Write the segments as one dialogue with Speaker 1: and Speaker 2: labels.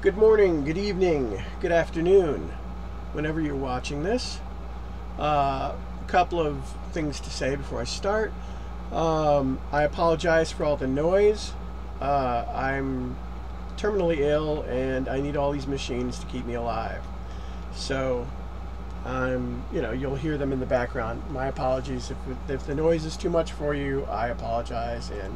Speaker 1: Good morning, good evening, good afternoon, whenever you're watching this. A couple of things to say before I start. I apologize for all the noise. I'm terminally ill and I need all these machines to keep me alive. So, you'll hear them in the background. My apologies. If the noise is too much for you, I apologize, and,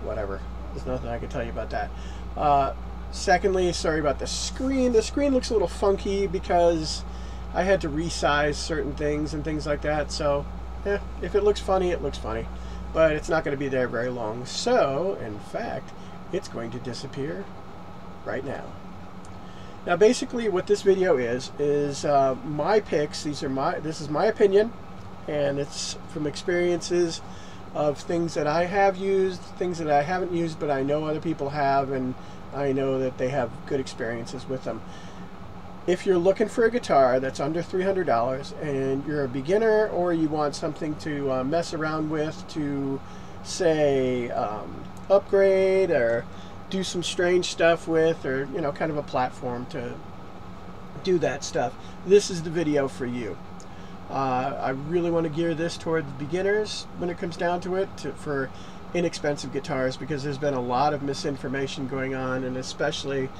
Speaker 1: whatever. There's nothing I can tell you about that. Secondly, sorry about the screen. The screen looks a little funky because I had to resize certain things and things like that. So, if it looks funny, it looks funny. But it's not going to be there very long. So, in fact, it's going to disappear right now. Now, basically, what this video is my picks. This is my opinion, and it's from experiences of things that I have used, things that I haven't used, but I know other people have, and I know that they have good experiences with them. If you're looking for a guitar that's under $300 and you're a beginner, or you want something to mess around with to, say, upgrade or do some strange stuff with, or kind of a platform to do that stuff, this is the video for you. I really want to gear this towards beginners when it comes down to it, for inexpensive guitars, because there's been a lot of misinformation going on, and especially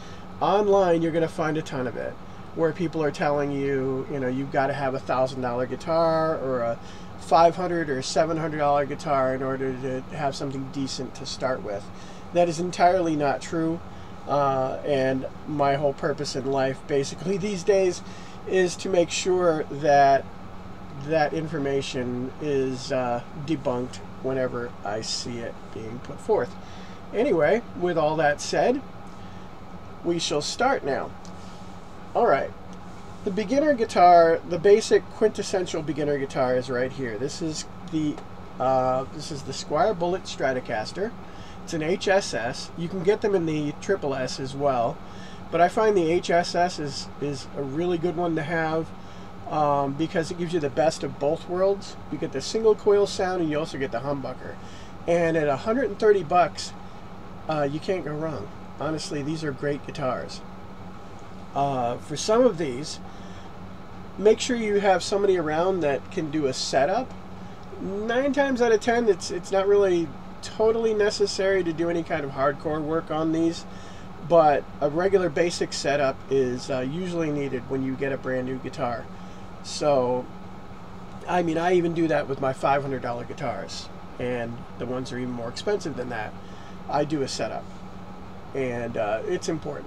Speaker 1: online you're going to find a ton of it, where people are telling you, you've got to have a $1,000 guitar or a $500 or $700 guitar in order to have something decent to start with. That is entirely not true, and my whole purpose in life basically these days is to make sure that that information is debunked whenever I see it being put forth. Anyway, with all that said, we shall start now. Alright, the beginner guitar, the basic quintessential beginner guitar is right here. This is the Squier Bullet Stratocaster. It's an HSS. You can get them in the Triple S as well, but I find the HSS is a really good one to have, because it gives you the best of both worlds. You get the single coil sound and you also get the humbucker. And at 130 bucks, you can't go wrong. Honestly, these are great guitars. For some of these, make sure you have somebody around that can do a setup. 9 times out of 10, it's not really totally necessary to do any kind of hardcore work on these, but a regular basic setup is usually needed when you get a brand new guitar. So, I even do that with my $500 guitars, and the ones that are even more expensive than that. I do a setup, and it's important.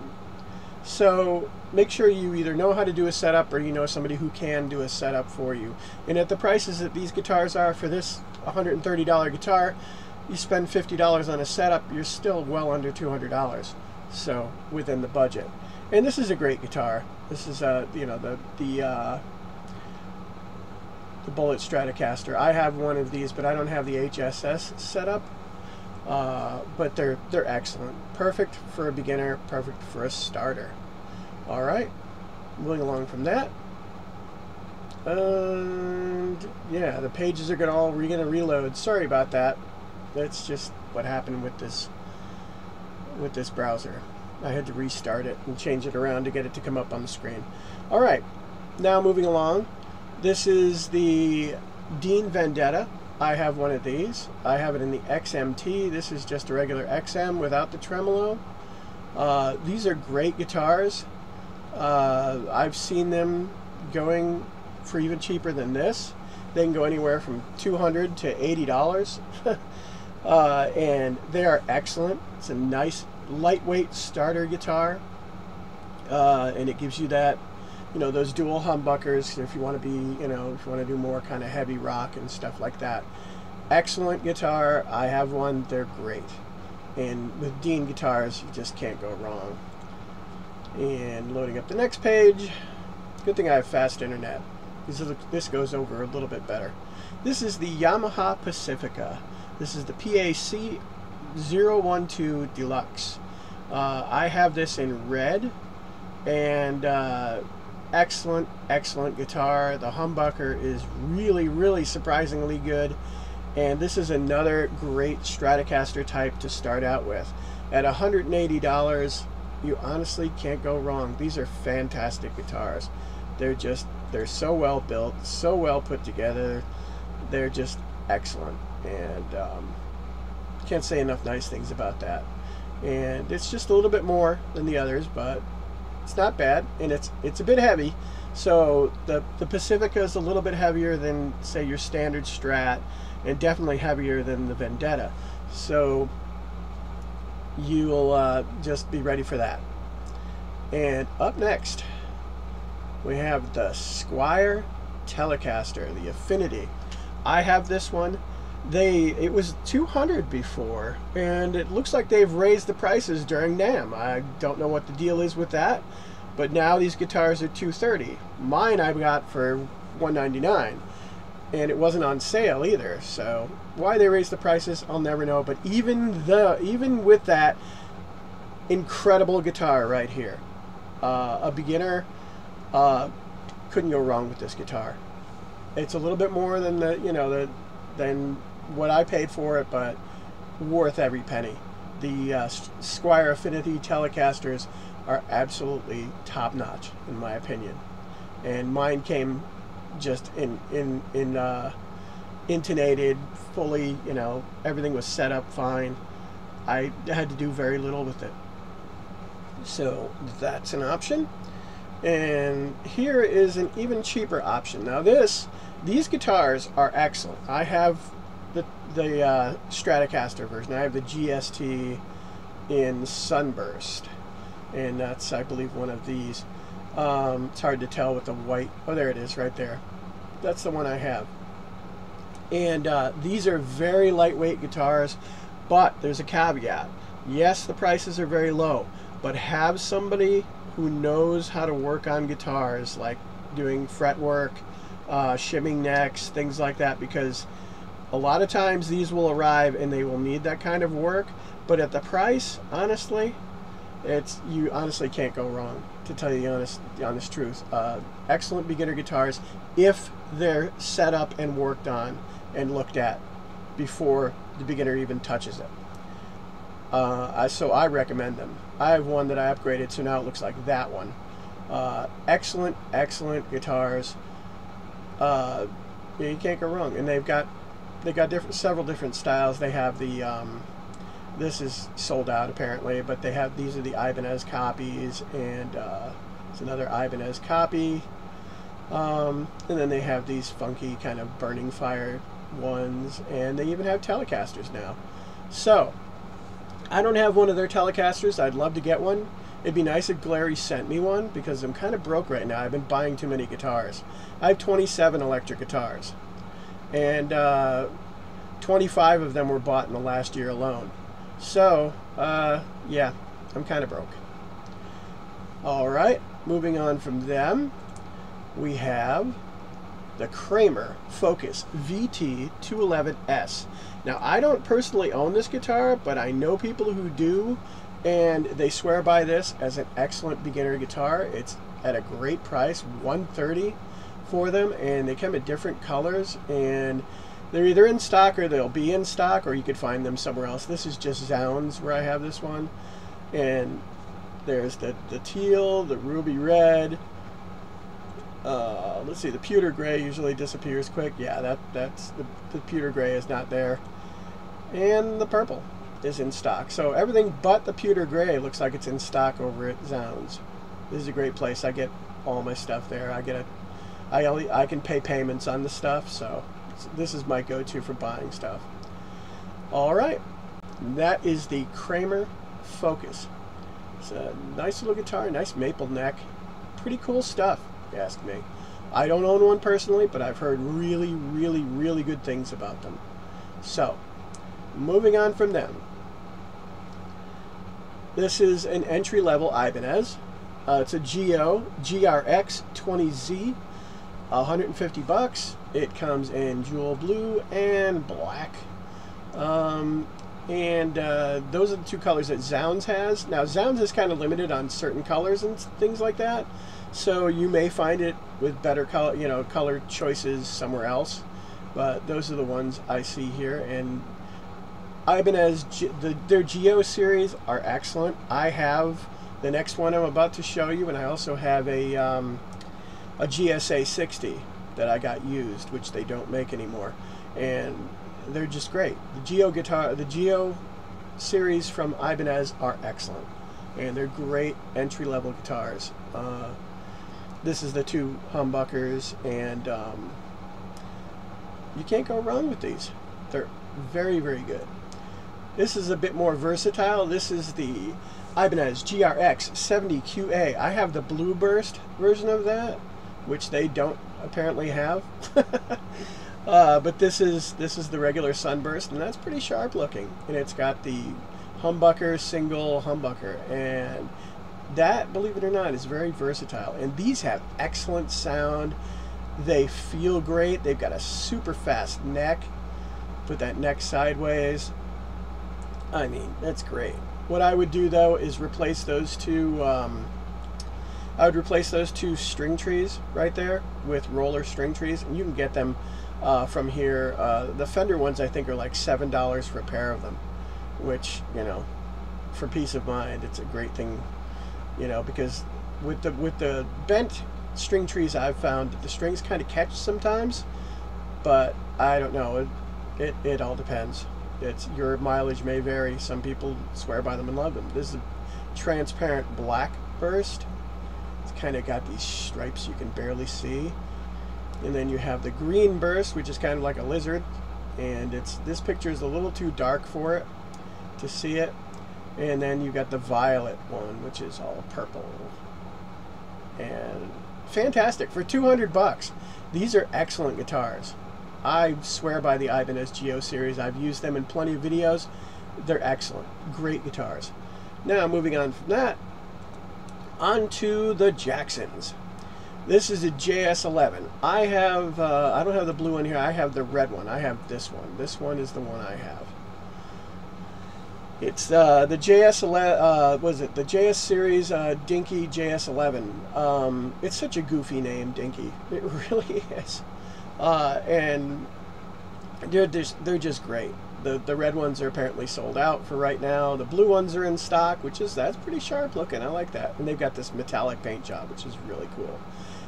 Speaker 1: So make sure you either know how to do a setup, or you know somebody who can do a setup for you. And at the prices that these guitars are for this $130 guitar, you spend $50 on a setup, you're still well under $200. So within the budget. And this is a great guitar. This is the Bullet Stratocaster. I have one of these, but I don't have the HSS setup. But they're excellent. Perfect for a beginner, perfect for a starter. Alright, moving along from that. And yeah, the pages are gonna reload. Sorry about that. That's just what happened with this browser. I had to restart it and change it around to get it to come up on the screen. Alright, now moving along. This is the Dean Vendetta. I have one of these. I have it in the XMT. This is just a regular XM without the tremolo. These are great guitars. I've seen them going for even cheaper than this. They can go anywhere from $200 to $80. And they are excellent. It's a nice lightweight starter guitar, and it gives you that, those dual humbuckers if you want to be, if you want to do more kind of heavy rock and stuff like that. Excellent guitar. I have one. They're great. And with Dean guitars, you just can't go wrong. And loading up the next page. Good thing I have fast internet. This goes over a little bit better. This is the Yamaha Pacifica. This is the PAC 012 Deluxe. I have this in red, and excellent guitar. The humbucker is really surprisingly good, and this is another great Stratocaster type to start out with. At $180, you honestly can't go wrong. These are fantastic guitars. They're so well built, so well put together. They're just excellent, and can't say enough nice things about that. And it's just a little bit more than the others, but it's not bad, and it's a bit heavy. So the Pacifica is a little bit heavier than, say, your standard Strat, and definitely heavier than the Vendetta. So you'll just be ready for that. And up next, we have the Squier Telecaster, the Affinity. I have this one. It was $200 before, and it looks like they've raised the prices during NAMM. I don't know what the deal is with that, but now these guitars are $230. Mine I got for $199, and it wasn't on sale either. So why they raised the prices, I'll never know. But even with that incredible guitar right here, a beginner couldn't go wrong with this guitar. It's a little bit more than than what I paid for it, but worth every penny. The Squier Affinity Telecasters are absolutely top-notch, in my opinion. And mine came just intonated, fully, everything was set up fine. I had to do very little with it. So that's an option. And here is an even cheaper option. Now these guitars are excellent. I have the Stratocaster version. I have the GST in Sunburst, and that's, I believe, one of these. It's hard to tell with the white. Oh, there it is right there. That's the one I have. And these are very lightweight guitars, but there's a caveat. Yes, the prices are very low, but have somebody who knows how to work on guitars, like doing fretwork, shimming necks, things like that, because a lot of times these will arrive and they will need that kind of work, but at the price, honestly, you honestly can't go wrong, to tell you the honest truth. Excellent beginner guitars if they're set up and worked on and looked at before the beginner even touches it. So I recommend them. I have one that I upgraded, so now it looks like that one. Excellent guitars. You can't go wrong. And they got several different styles. They have the this is sold out apparently, but these are the Ibanez copies, and it's another Ibanez copy. And then they have these funky kind of burning fire ones, and they even have Telecasters now. So I don't have one of their Telecasters. I'd love to get one. It'd be nice if Glary sent me one, because I'm kind of broke right now. I've been buying too many guitars. I have 27 electric guitars, and 25 of them were bought in the last year alone. So yeah, I'm kind of broke. Alright, moving on from them, we have the Kramer Focus VT211S. Now, I don't personally own this guitar, but I know people who do, and they swear by this as an excellent beginner guitar. It's at a great price, $130 for them, and they come in different colors, and they're either in stock or they'll be in stock, or you could find them somewhere else. This is just Zounds where I have this one, and there's the teal, the ruby red. Let's see, the pewter gray usually disappears quick. Yeah, that's the pewter gray is not there. And the purple is in stock. So everything but the pewter gray looks like it's in stock over at Zounds. This is a great place. I get all my stuff there. I can pay payments on the stuff, so this is my go-to for buying stuff. Alright, that is the Kramer Focus. It's a nice little guitar, nice maple neck. Pretty cool stuff, if you ask me. I don't own one personally, but I've heard really good things about them. So, moving on from them. This is an entry-level Ibanez. It's a Geo GRX 20Z, $150. It comes in jewel blue and black. Those are the two colors that Zounds has. Now, Zounds is kind of limited on certain colors and things like that, so you may find it with better color, color choices somewhere else. But those are the ones I see here, and Ibanez, their Geo series are excellent. I have the next one I'm about to show you, and I also have a GSA 60 that I got used, which they don't make anymore, and they're just great. The Geo series from Ibanez are excellent, and they're great entry-level guitars. This is the two humbuckers, and you can't go wrong with these. They're very, very good. This is a bit more versatile. This is the Ibanez GRX 70QA. I have the Blue Burst version of that, which they don't apparently have. But this is the regular Sunburst, and that's pretty sharp looking. And it's got the humbucker, single humbucker, and that, believe it or not, is very versatile. And these have excellent sound. They feel great. They've got a super fast neck. Put that neck sideways. I mean, that's great. What I would do though is replace those two. I would replace those two string trees right there with roller string trees, and you can get them from here. The Fender ones I think are like $7 for a pair of them, which, you know, for peace of mind, it's a great thing, you know, because with the bent string trees, I've found that the strings kind of catch sometimes, but I don't know. It all depends. Your mileage may vary. Some people swear by them and love them. This is a transparent black burst. It's kind of got these stripes you can barely see. And then you have the green burst, which is kind of like a lizard. And this picture is a little too dark for it to see it. And then you got the violet one, which is all purple. And fantastic. For 200 bucks, these are excellent guitars. I swear by the Ibanez Geo series. I've used them in plenty of videos. They're excellent. Great guitars. Now, moving on from that, onto the Jacksons. This is a JS11. I don't have the blue one here. I have the red one. I have this one. This one is the one I have. It's the JS11, was it the JS series Dinky JS11. It's such a goofy name, Dinky. It really is. And they're just great. The red ones are apparently sold out for right now. The blue ones are in stock, that's pretty sharp looking. I like that. And they've got this metallic paint job, which is really cool.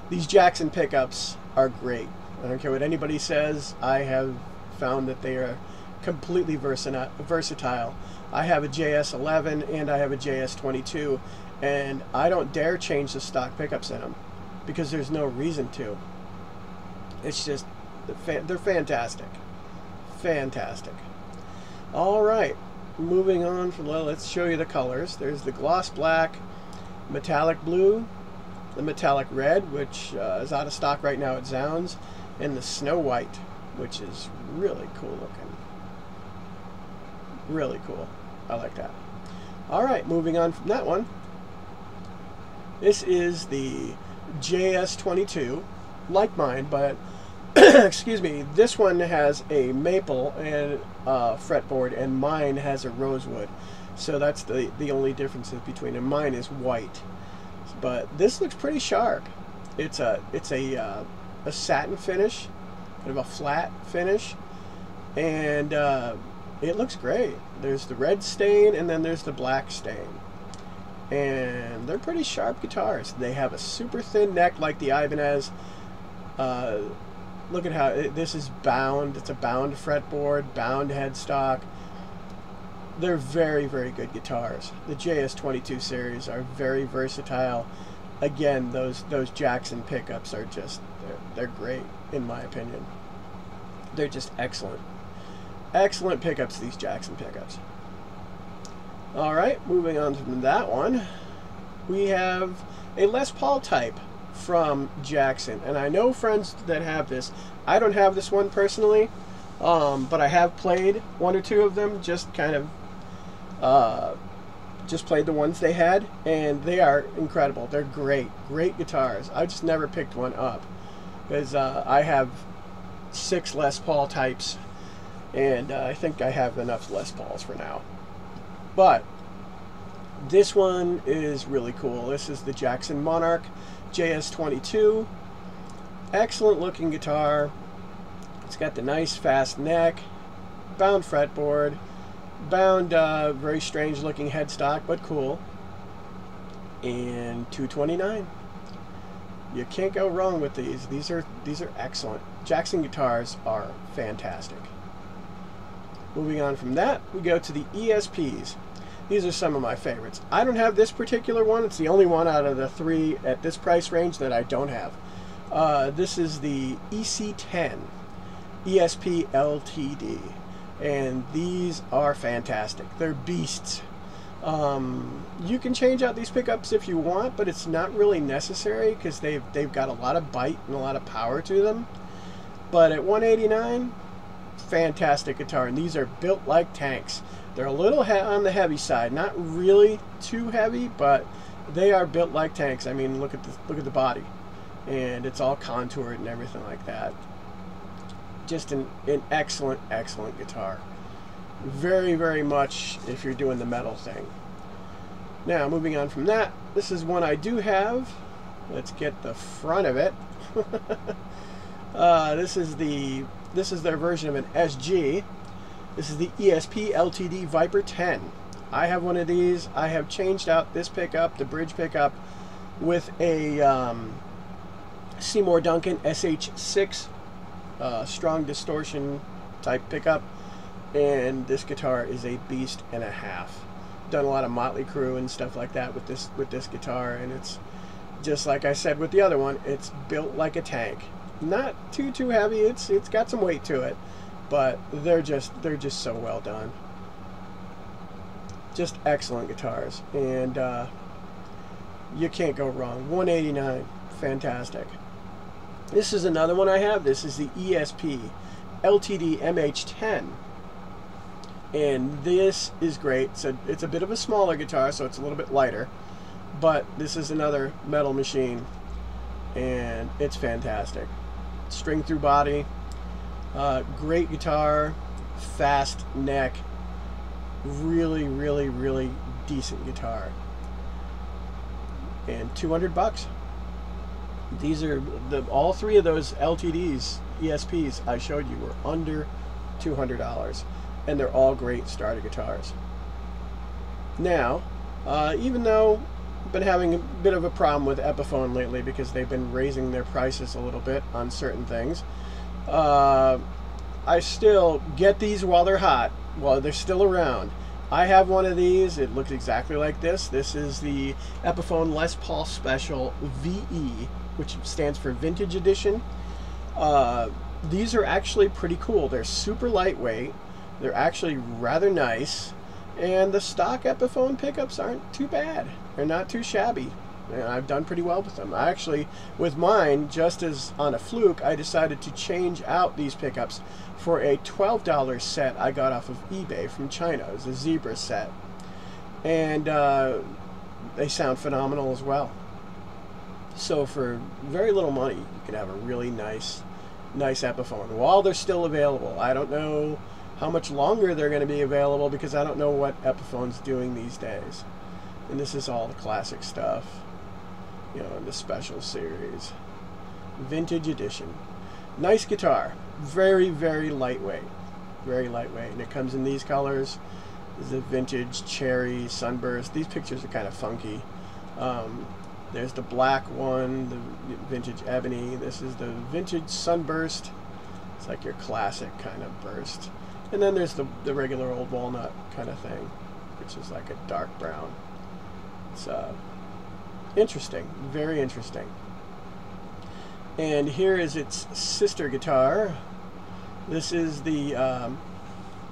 Speaker 1: These Jackson pickups are great. I don't care what anybody says. I have found that they are completely versatile. I have a JS11 and I have a JS22, and I don't dare change the stock pickups in them because there's no reason to. It's just, they're fantastic. Fantastic. All right, moving on from, well, let's show you the colors. There's the gloss black, metallic blue, the metallic red, which is out of stock right now at Zounds, and the snow white, which is really cool looking. Really cool. I like that. All right, moving on from that one. This is the JS22, like mine, but excuse me, this one has a maple and fretboard, and mine has a rosewood. So that's the only differences between them. Mine is white, but this looks pretty sharp. It's a satin finish, kind of a flat finish, and it looks great. There's the red stain, and then there's the black stain. And they're pretty sharp guitars. They have a super thin neck like the Ibanez. Look at how this is bound. It's a bound fretboard, bound headstock. They're very, very good guitars. The JS22 series are very versatile. Again, those Jackson pickups are just, they're great in my opinion. They're just excellent. Excellent pickups, these Jackson pickups. All right, moving on from that one, we have a Les Paul type from Jackson, and I know friends that have this. I don't have this one personally, but I have played one or two of them, just kind of just played the ones they had, and they are incredible. They're great guitars. I just never picked one up because I have 6 Les Paul types, and I think I have enough Les Pauls for now. But this one is really cool. This is the Jackson Monarch JS22. Excellent looking guitar. It's got the nice fast neck, bound fretboard, Bound, very strange looking headstock, but cool. And $229. You can't go wrong with these. These are excellent. Jackson guitars are fantastic. Moving on from that, we go to the ESPs. These are some of my favorites. I don't have this particular one. It's the only one out of the three at this price range that I don't have. This is the EC10 ESP LTD. And these are fantastic. They're beasts. You can change out these pickups if you want, but it's not really necessary because they've got a lot of bite and a lot of power to them. But at $189, fantastic guitar, and these are built like tanks. They're a little on the heavy side, not really too heavy, but they are built like tanks. I mean, look at the body, and it's all contoured and everything like that. Just an excellent guitar. Very, very much if you're doing the metal thing. Now, moving on from that, this is one I do have. Let's get the front of it. This is their version of an SG. This is the ESP LTD Viper 10. I have one of these. I have changed out this pickup, the bridge pickup, with a Seymour Duncan SH6 strong distortion type pickup, and this guitar is a beast and a half. Done a lot of Motley Crue and stuff like that with this guitar, and it's just like I said with the other one, it's built like a tank. Not too heavy. It's got some weight to it, but they're just so well done. Just excellent guitars, and you can't go wrong. $189, fantastic. This is another one I have. This is the ESP LTD MH10, and this is great. So it's a bit of a smaller guitar, so it's a little bit lighter, but this is another metal machine, and it's fantastic. String through body, great guitar, fast neck, really decent guitar, and $200. These are all three of those LTDs, ESPs I showed you were under $200, and they're all great starter guitars. Now, even though I've been having a bit of a problem with Epiphone lately because they've been raising their prices a little bit on certain things, I still get these while they're hot, while they're still around. I have one of these. It looks exactly like this. This is the Epiphone Les Paul Special VE, which stands for Vintage Edition. These are actually pretty cool. They're super lightweight. They're actually rather nice. And the stock Epiphone pickups aren't too bad. They're not too shabby. And I've done pretty well with them. I actually, with mine, just as on a fluke, I decided to change out these pickups for a $12 set I got off of eBay from China. It was a Zebra set. And they sound phenomenal as well. So for very little money, you can have a really nice Epiphone while they're still available. I don't know how much longer they're going to be available because I don't know what Epiphone's doing these days. And this is all the classic stuff, you know, in the special series. Vintage Edition. Nice guitar. Very lightweight. Very lightweight. And it comes in these colors. This is a vintage cherry sunburst. These pictures are kind of funky. There's the black one, the vintage ebony. This is the vintage sunburst. It's like your classic kind of burst. And then there's the regular old walnut kind of thing, which is like a dark brown. It's interesting, very interesting. And here is its sister guitar. This is the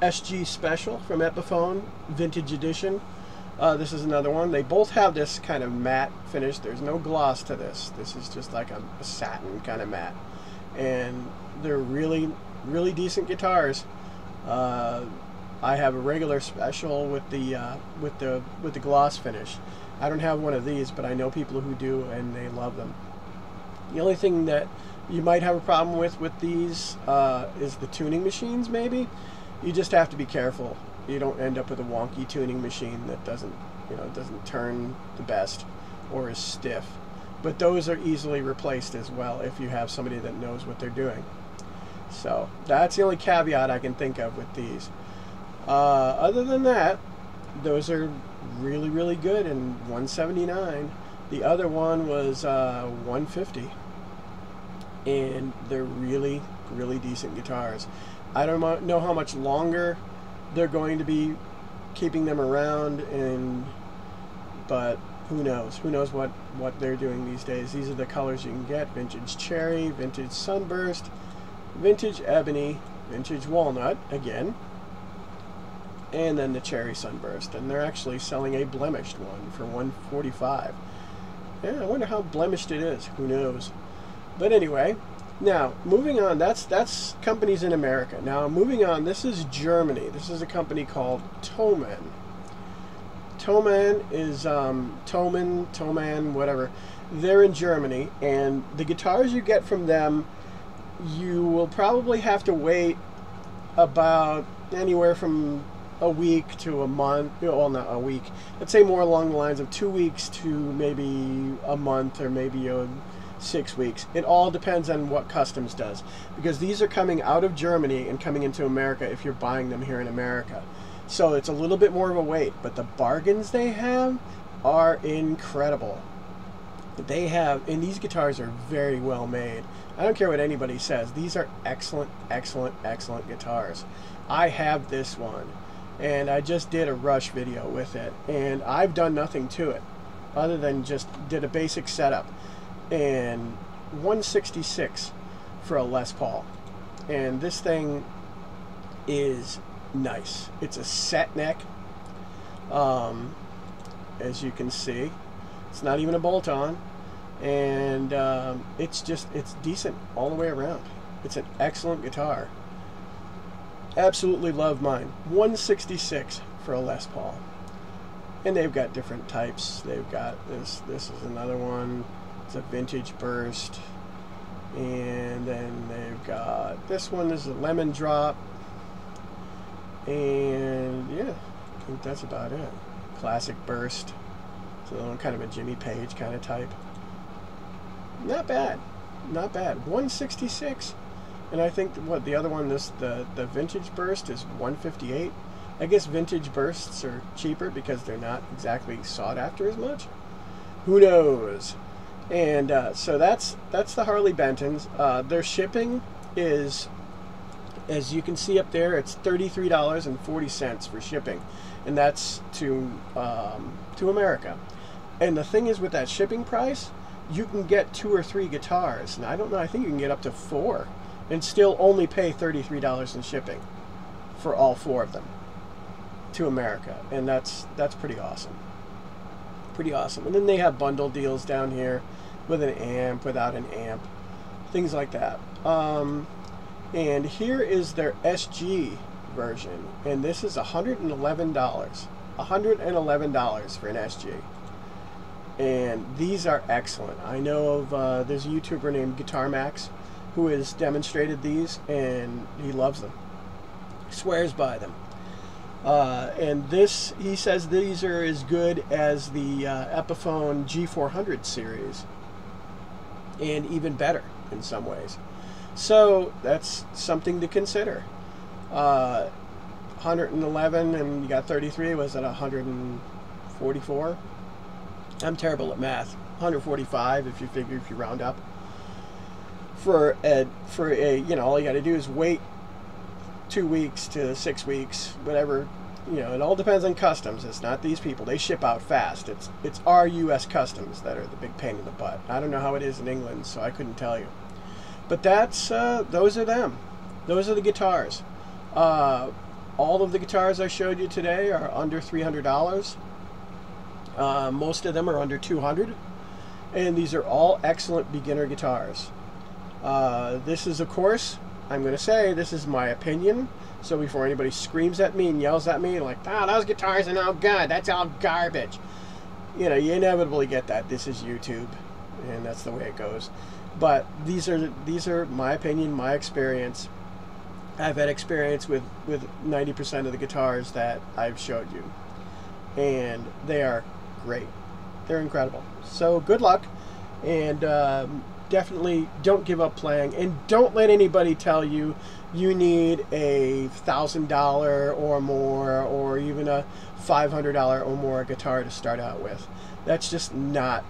Speaker 1: SG Special from Epiphone, Vintage Edition. This is another one. They both have this kind of matte finish. There's no gloss to this. This is just like a satin kind of matte. And they're really decent guitars. I have a regular Special with the gloss finish. I don't have one of these, but I know people who do, and they love them. The only thing that you might have a problem with these is the tuning machines, maybe. You just have to be careful. You don't end up with a wonky tuning machine that doesn't turn the best or is stiff. But those are easily replaced as well if you have somebody that knows what they're doing. So that's the only caveat I can think of with these. Other than that, those are really, really good, and $179. The other one was $150, and they're really, really decent guitars. I don't know how much longer they're going to be keeping them around, but who knows? Who knows what they're doing these days? These are the colors you can get: vintage cherry, vintage sunburst, vintage ebony, vintage walnut again, and then the cherry sunburst. And they're actually selling a blemished one for $145. Yeah, I wonder how blemished it is. Who knows? But anyway, now moving on. That's companies in America. Now moving on. This is Germany. This is a company called Tommen. Tommen is Tommen, whatever. They're in Germany, and the guitars you get from them, you will probably have to wait about anywhere from a week to a month. Well, not a week. Let's say more along the lines of 2 weeks to maybe a month, or maybe 6 weeks. It all depends on what Customs does, because these are coming out of Germany and coming into America if you're buying them here in America. So it's a little bit more of a wait, but the bargains they have are incredible. They have, and these guitars are very well made. I don't care what anybody says. These are excellent, excellent, excellent guitars. I have this one, and I just did a Rush video with it, and I've done nothing to it other than just did a basic setup. And $166 for a Les Paul, and this thing is nice. It's a set neck, as you can see. It's not even a bolt-on, and it's decent all the way around. It's an excellent guitar. Absolutely love mine. $166 for a Les Paul, and they've got different types. They've got this is another one. It's a vintage burst, and then they've got this one. This is a lemon drop. And yeah, I think that's about it. Classic burst. So kind of a Jimmy Page kind of type. Not bad. Not bad. $166. And I think what the other one, the vintage burst, is $158. I guess vintage bursts are cheaper because they're not exactly sought after as much. Who knows? And so that's the Harley Bentons. Their shipping is, as you can see up there, it's $33.40 for shipping, and that's to America. And the thing is, with that shipping price, you can get 2 or 3 guitars, and I don't know, I think you can get up to 4 and still only pay $33 in shipping for all 4 of them to America, and that's pretty awesome. Pretty awesome. And then they have bundle deals down here with an amp, without an amp, things like that. And here is their SG version, and this is $111. $111 for an SG. And these are excellent. I know of, there's a YouTuber named Guitar Max who has demonstrated these, and he loves them. He swears by them. And this, he says these are as good as the Epiphone G400 series, and even better in some ways. So that's something to consider. 111 and you got 33. Was that 144? I'm terrible at math. 145 if you round up. For a you know, all you got to do is wait 2 weeks to 6 weeks, whatever. You know, it all depends on customs. It's not these people. They ship out fast. It's our U.S. customs that are the big pain in the butt. I don't know how it is in England, so I couldn't tell you. But that's those are them. Those are the guitars. All of the guitars I showed you today are under $300. Most of them are under $200, and these are all excellent beginner guitars. This is, of course, I'm going to say this is my opinion. So before anybody screams at me and yells at me like, "Ah, those guitars are no good. That's all garbage," you know, you inevitably get that. This is YouTube, and that's the way it goes. But these are my opinion, my experience. I've had experience with 90% of the guitars that I've showed you, and they are great. They're incredible. So good luck, and definitely don't give up playing, and don't let anybody tell you you need a $1,000 or more, or even a $500 or more guitar to start out with. That's just not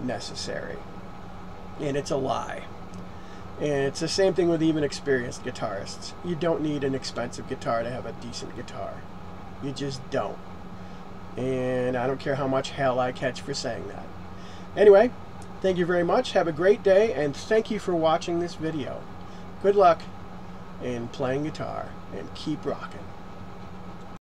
Speaker 1: necessary, and it's a lie. And it's the same thing with even experienced guitarists. You don't need an expensive guitar to have a decent guitar. You just don't. And I don't care how much hell I catch for saying that. Anyway, thank you very much. Have a great day, and thank you for watching this video. Good luck in playing guitar, and keep rocking.